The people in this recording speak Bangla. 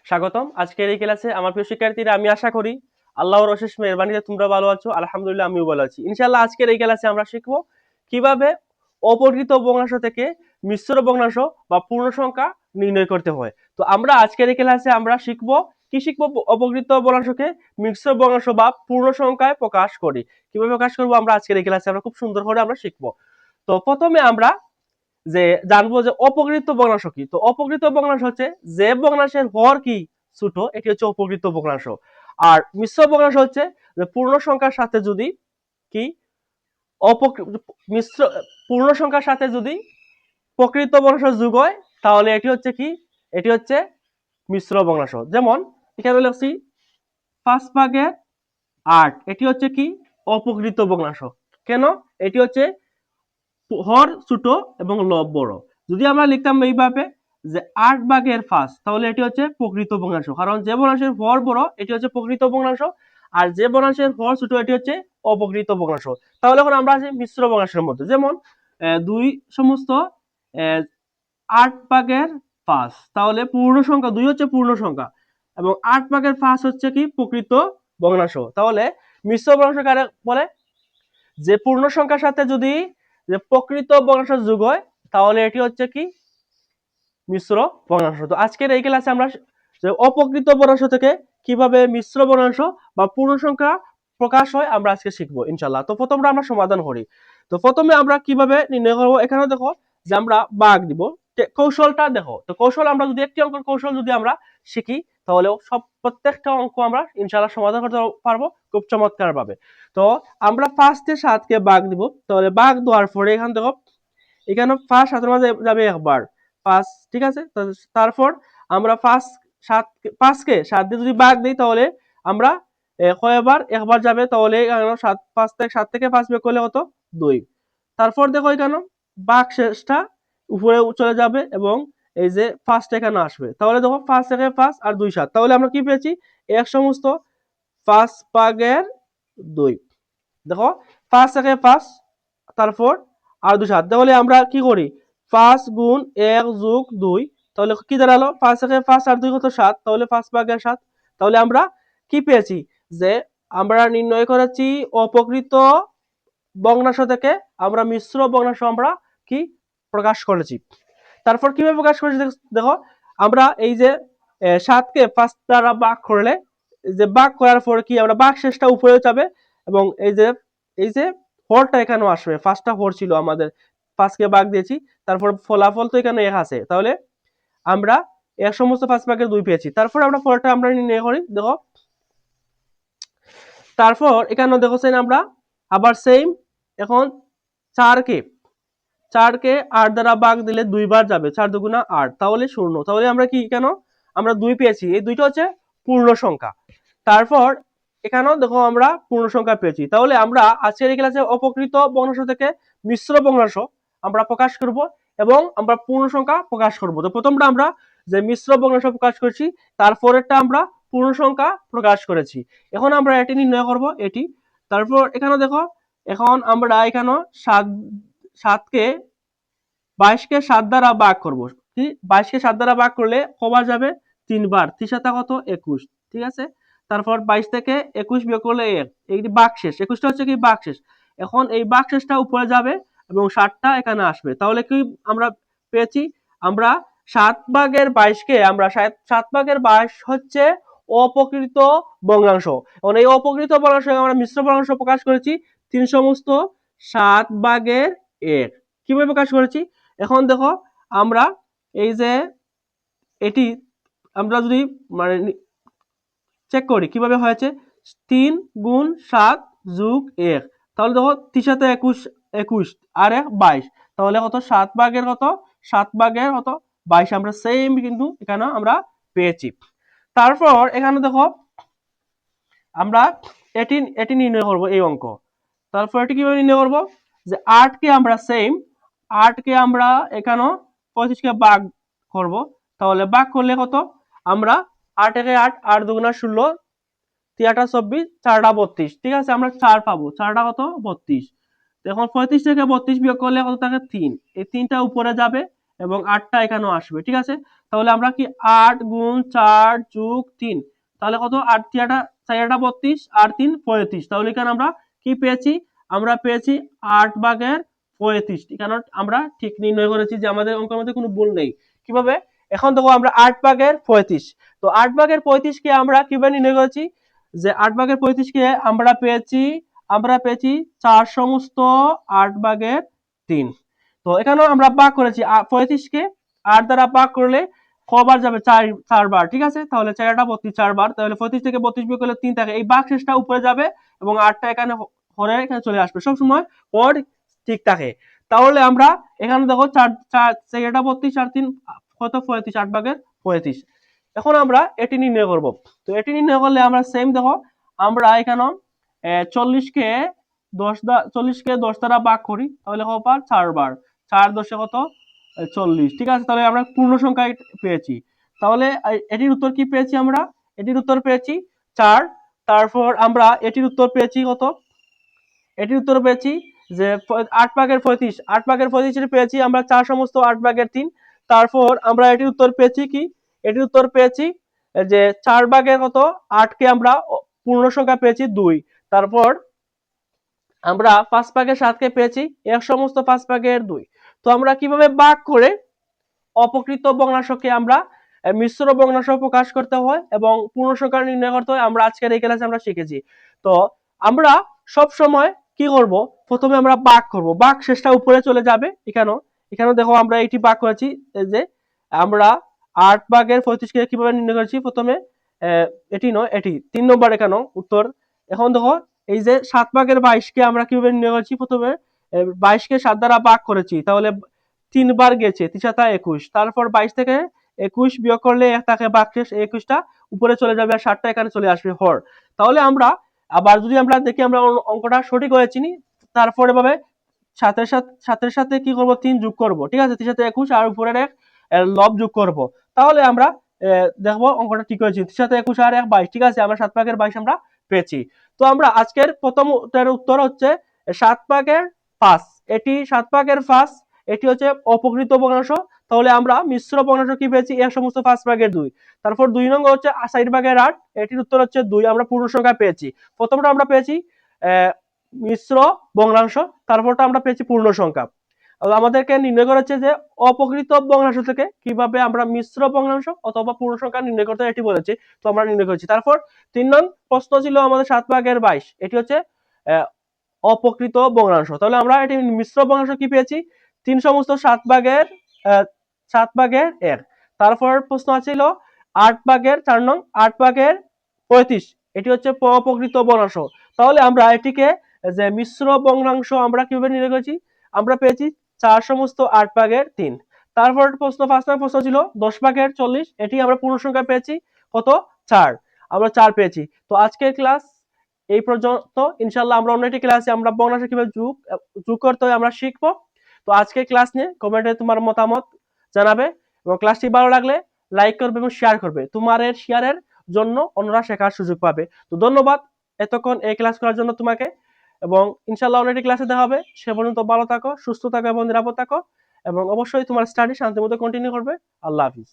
স্বাগতম আজকের এই ক্লাসে। আমার প্রিয় শিক্ষার্থীরা, আমি আশা করি আল্লাহর অশেষ মেহেরবানিতে তোমরা ভালো আছো। আলহামদুলিল্লাহ, আমিও ভালো আছি। ইনশাআল্লাহ আজকের এই ক্লাসে আমরা শিখবো কিভাবে অপকৃত ভগ্নাংশ থেকে মিশ্র ভগ্নাংশ বা পূর্ণ সংখ্যা নির্ণয় করতে হয়। তো আমরা আজকের এই ক্লাসে আমরা শিখবো অপকৃত ভগ্নাংশকে মিশ্র ভগ্নাংশ বা পূর্ণ সংখ্যায় প্রকাশ করি। কিভাবে প্রকাশ করবো আমরা আজকের এই ক্লাসে আমরা খুব সুন্দর করে আমরা শিখবো। তো প্রথমে আমরা জানবো যে অপকৃত ভগ্নাংশ কি। তো অপকৃত ভগ্নাংশ হচ্ছে যে ভগ্নাংশের হর কি ছোট, এটি হচ্ছে অপকৃত ভগ্নাংশ। আর মিশ্র ভগ্নাংশ হচ্ছে যে পূর্ণ সংখ্যার সাথে যদি কি মিশ্র পূর্ণ সংখ্যার সাথে যদি প্রকৃত ভগ্নাংশ যোগ হয়, তাহলে এটি হচ্ছে কি, এটি হচ্ছে মিশ্র ভগ্নাংশ। যেমন এখানে লিখছি 5/8, এটি হচ্ছে কি অপকৃত ভগ্নাংশ। কেন? এটি হচ্ছে হর ছোট এবং লব বড়। যদি আমরা লিখতাম এইভাবে যে 8/5, তাহলে এটি হচ্ছে প্রকৃত ভগ্নাংশ, কারণ যে ভগ্নাংশের হর বড় এটি হচ্ছে প্রকৃত ভগ্নাংশ, আর যে ভগ্নাংশের হর ছোট এটি হচ্ছে অপকৃত ভগ্নাংশ। তাহলে এখন আমরা আছি মিশ্র ভগ্নাংশের মধ্যে। যেমন 2 সমস্ত 8/5, তাহলে পূর্ণ সংখ্যা 2 হচ্ছে পূর্ণ সংখ্যা এবং 8/5 হচ্ছে কি প্রকৃত ভগ্নাংশ। তাহলে মিশ্র ভগ্নাংশ কারে বলে? যে পূর্ণ সংখ্যার সাথে যদি যে প্রকৃত ভগ্নাংশ যোগ হয়, তাহলে এটি হচ্ছে কি মিশ্র ভগ্নাংশ। তো আজকের এই ক্লাসে আমরা যে অপকৃত ভগ্নাংশ থেকে কিভাবে মিশ্র ভগ্নাংশ বা পূর্ণ সংখ্যা প্রকাশ হয় আমরা আজকে শিখবো ইনশাআল্লাহ। তো প্রথমে আমরা সমাধান করি। তো প্রথমে আমরা কিভাবে নির্ণয় করব, এখানে দেখো যে আমরা ভাগ দিব। কৌশলটা দেখো। তো কৌশল আমরা যদি একটি অঙ্কের কৌশল যদি আমরা শিখি, তাহলে প্রত্যেকটা অঙ্ক আমরা ইনশাআল্লাহ সমাধান করতে পারবো খুব চমৎকার ভাবে। তো আমরা ফার্স্টে 7কে ভাগ দিব। তাহলে ভাগ দেওয়ার পরে এখানে দেখো, এখানে ফার্স্ট 7 এর মাঝে যাবে একবার 5, ঠিক আছে। তারপর আমরা 5কে 7 দিয়ে যদি ভাগ দিই, তাহলে আমরা কয়বার একবার যাবে, তাহলে 7 থেকে 5 বিয়োগ করলে কত? 2। তারপর দেখো এখানে ভাগ শেষটা উপরে চলে যাবে এবং এই যে ফার্স্ট এখানে আসবে, তাহলে দেখো 5 থেকে 5 আর 2 7, তাহলে আমরা কি পেয়েছি? এক সমস্ত 5/2। দেখো 5 থেকে 5, তারপর আর 2 7, তাহলে আমরা কি করি? 5 গুণ 1 যোগ 2, তাহলে কি দাঁড়ালো? 5 থেকে 5 আর 2 কত? 7, তাহলে 5/7। তাহলে আমরা কি পেয়েছি? যে আমরা নির্ণয় করেছি অপকৃত ভগ্নাংশ থেকে আমরা মিশ্র ভগ্নাংশ আমরা কি প্রকাশ করেছি। তারপর কিভাবে প্রকাশ করেছি দেখো, আমরা এই যে 7কে 5 দ্বারা ভাগ করলে, যে ভাগ করার পরে কি আমরা ভাগ শেষটা উপরে যাবে এবং এই যে হরটা এখানেও আসবে। ফার্স্টটা হর ছিল আমাদের, 5কে ভাগ দিয়েছি, তারপর ফলাফল তো এখানে 1 আছে, তাহলে আমরা 1 সমস্ত 5/2 পেয়েছি। তারপর আমরা পরেরটা আমরা নির্ণয় করি। দেখো তারপর এখানে দেখো আমরা আবার সেম, এখন 4কে 8 দ্বারা ভাগ দিলে 2 বার যাবে, 4 দুগুণা 8, তাহলে 0। তাহলে আমরা কি, কেন আমরা 2 পেয়েছি, এই দুইটা হচ্ছে পূর্ণ সংখ্যা। তারপর এখানেও দেখো আমরা পূর্ণ সংখ্যা পেয়েছি। তাহলে আমরা আজকের এই ক্লাসে অপকৃত ভগ্নাংশ থেকে মিশ্র ভগ্নাংশ আমরা প্রকাশ করব এবং আমরা পূর্ণ সংখ্যা প্রকাশ করব। তো প্রথমটা আমরা যে মিশ্র ভগ্নাংশ প্রকাশ করেছি, তারপরেরটা আমরা পূর্ণ সংখ্যা প্রকাশ করেছি। এখন আমরা এটি নির্ণয় করব, এটি। তারপর এখানে দেখো, এখন আমরা এখানে 7কে 22কে 7 দ্বারা ভাগ করব। কি 22কে 7 দ্বারা ভাগ করলে কবার যাবে? 3 বার। 3 7 কত? 21, ঠিক আছে। তারপর 22 থেকে 21 বিয়োগ করলে 1, এইটি ভাগশেষ। 21টা হচ্ছে কি ভাগশেষ। এখন এই ভাগশেষটা উপরে যাবে এবং 7টা এখানে আসবে, তাহলে কি আমরা পেয়েছি? আমরা 7/22কে আমরা 7/22 হচ্ছে অপকৃত ভগ্নাংশ। এখন এই অপকৃত ভগ্নাংশকে আমরা মিশ্র ভগ্নাংশ প্রকাশ করেছি 3 সমস্ত 7/1। কিভাবে প্রকাশ করেছি? এখন দেখো আমরা এই যে এটি আমরা যদি মানে চেক করি কিভাবে হয়েছে, 3 গুণ 7 যোগ 1, তাহলে দেখো 3 7 21, 21 আর 1 22, তাহলে কত? 7/কত? 7/কত? 22 আমরা সেম কিন্তু এখানে আমরা পেয়েছি। তারপর এখানে দেখো আমরা এটি নির্ণয় করব, এই অঙ্ক। তারপর এটি কিভাবে নির্ণয় করব? যে 8কে আমরা সেম 8কে আমরা এখানে 35কে ভাগ করব, তাহলে ভাগ করলে কত? আমরা 8 একে 8, 8 দুগুণা 16, 3 8 24, 4 32, ঠিক আছে। আমরা 4 পাবো, 4টা কত? 32। এখন 35 থেকে 32 বিয়োগ করলে কত থাকে? 3, এই 3টা উপরে যাবে এবং 8টা এখানেও আসবে, ঠিক আছে। তাহলে আমরা কি 8 গুণ 4 যোগ 3, তাহলে কত, 8 3 4 32 আর 3 35। তাহলে এখানে আমরা কি পেয়েছি, আমরা পেয়েছি 8 ভাগের 35। কারণ আমরা ঠিক নির্ণয় করেছি যে আমাদের অঙ্কের মধ্যে কোনো ভুল নেই। কিভাবে, এখন দেখো আমরা 8 ভাগের 35, তো 8 ভাগের 35 কে আমরা কিভাবে নির্ণয় করেছি, যে 8 ভাগের 35 কে আমরা পেয়েছি 4 সমস্ত 8 ভাগের 3। তো এখানেও আমরা ভাগ করেছি 35 কে 8 দ্বারা ভাগ করলে কবার যাবে, 4 বার, ঠিক আছে। তাহলে 4টা 32 4 বার, তাহলে 35 থেকে 32 বিয়োগ করলে 3 থাকে, এই ভাগ শেষটা উপরে যাবে এবং 8টা এখানে হরে এখানে চলে আসবে, সব সময় পর ঠিক থাকে। তাহলে আমরা এখানে দেখো 4 4টা 32 আর 3 কত, 35, 8 ভাগের 35। এখন আমরা এটি নির্ণয় করব। তো এটি নির্ণয় করলে আমরা সেম দেখো, আমরা এখানে 40 কে 10 দ্বারা ভাগ করি, তাহলে কবার, 4 বার, 4 10 কত, 40, ঠিক আছে। তাহলে আমরা পূর্ণ সংখ্যা পেয়েছি। তাহলে এটির উত্তর কি পেয়েছি, আমরা এটির উত্তর পেয়েছি 4। তারপর আমরা এটির উত্তর পেয়েছি কত, এটির উত্তর পেয়েছি যে 8 ভাগের 35, 8 ভাগের 35 পেয়েছি আমরা 4 সমস্ত 8 ভাগের 3। তারপর আমরা এটির উত্তর পেয়েছি কি, এটির উত্তর পেয়েছি যে 4 ভাগের কত, 8 কে আমরা পূর্ণ সংখ্যা পেয়েছি 2। তারপর আমরা 5 ভাগের 7 কে পেয়েছি 1 সমস্ত 5 ভাগের 2। তো আমরা কিভাবে ভাগ করে অপকৃত ভগ্নাংশকে আমরা মিশ্র ভগ্নাংশ প্রকাশ করতে হয় এবং পূর্ণ সংখ্যা নির্ণয় করতে হয়, আমরা আজকের এই ক্লাসে আমরা শিখেছি। তো আমরা সব সময় কি করব, প্রথমে আমরা ভাগ করব, ভাগ শেষটা উপরে চলে যাবে। এখানে দেখো আমরা এটি ভাগ করেছি, এই যে আমরা 8 ভাগের 35 কে কিভাবে নির্ণয় করেছি, প্রথমে এটি নয়, এটি 3 নম্বর এখানে উত্তর। এখন দেখো এই যে 7 ভাগের 22 কে আমরা কিভাবে নির্ণয় করেছি, প্রথমে 22 কে 7 দ্বারা ভাগ করেছি, তাহলে 3 বার গেছে, 3 7 21। তারপর 22 থেকে 21 বিয়োগ করলে তাকে ভাগশেষ 21টা উপরে চলে যাবে আর 7টা এখানে চলে আসবে হর। তাহলে আমরা আবার যদি আমরা দেখি আমরা অঙ্কটা সঠিক হয়েছি নি, তারপরে ভাবে সাথে কি করব, 3 যোগ করব, ঠিক আছে, 3 7 21 আর উপরের এক লব যোগ করব। তাহলে আমরা দেখবো অঙ্কটা ঠিক হয়েছে, 3 7 21 আর 1 22, ঠিক আছে, আমরা 7 ভাগের 22 আমরা পেয়েছি। তো আমরা আজকের প্রথম উত্তর হচ্ছে 7 ভাগের 5, এটি 7 ভাগের 5, এটি হচ্ছে অপকৃত ভগ্নাংশ। তাহলে আমরা মিশ্র ভগ্নাংশ কি পেয়েছি, এর সমস্ত 5 ভাগের 2। তারপর 2 নম্বর হচ্ছে 60 ভাগের 8, এটির উত্তর হচ্ছে 2, আমরা পূর্ণ সংখ্যা পেয়েছি। প্রথমটা আমরা পেয়েছি মিশ্র ভগ্নাংশ, তারপরটা আমরা পেয়েছি পূর্ণ সংখ্যা। আমাদেরকে নির্ণয় করা হচ্ছে যে অপকৃত ভগ্নাংশ থেকে কিভাবে আমরা মিশ্র ভগ্নাংশ অথবা পূর্ণ সংখ্যা নির্ণয় করতে, এটি বলেছি, তো আমরা নির্ণয় করেছি। তারপর 3 নং প্রশ্ন ছিল আমাদের 7 ভাগের 22, এটি হচ্ছে অপকৃত ভগ্নাংশ। তাহলে আমরা এটি মিশ্র ভগ্নাংশ কি পেয়েছি, 3 সমস্ত 7 ভাগের 1। তারপর প্রশ্ন ছিল 8 ভাগের 4 নং 8 ভাগের 35, এটি হচ্ছে অপকৃত ভগ্নাংশ। তাহলে আমরা এটিকে যে মিশ্র ভগ্নাংশ আমরা কিভাবে নির্ণয় করেছি, আমরা পেয়েছি 4 সমস্ত 8 ভাগের 3। তারপর প্রশ্ন 5 নং প্রশ্ন ছিল 10 ভাগের 40, এটি আমরা পূর্ণ সংখ্যা পেয়েছি কত, 4, আমরা 4 পেয়েছি। তো আজকের ক্লাস এই পর্যন্ত, ইনশাআল্লাহ আমরা অন্য একটি ক্লাসে আমরা ভগ্নাংশ কিভাবে যোগ করতে হয় আমরা শিখবো। তো আজকের ক্লাস নিয়ে কমেন্টে তোমার মতামত জানাবে এবং ক্লাসটি ভালো লাগলে লাইক করবে এবং শেয়ার করবে, তোমার শেয়ারের জন্য অন্যরা শেখার সুযোগ পাবে। তো ধন্যবাদ এতক্ষণ এই ক্লাস করার জন্য তোমাকে, এবং ইনশাআল্লাহ অন্য একটি ক্লাসে দেখা হবে। সে পর্যন্ত ভালো থাকো, সুস্থ থাকো এবং নিরাপদ থাকো, এবং অবশ্যই তোমার স্টাডি শান্তির মতো কন্টিনিউ করবে। আল্লাহ হাফিজ।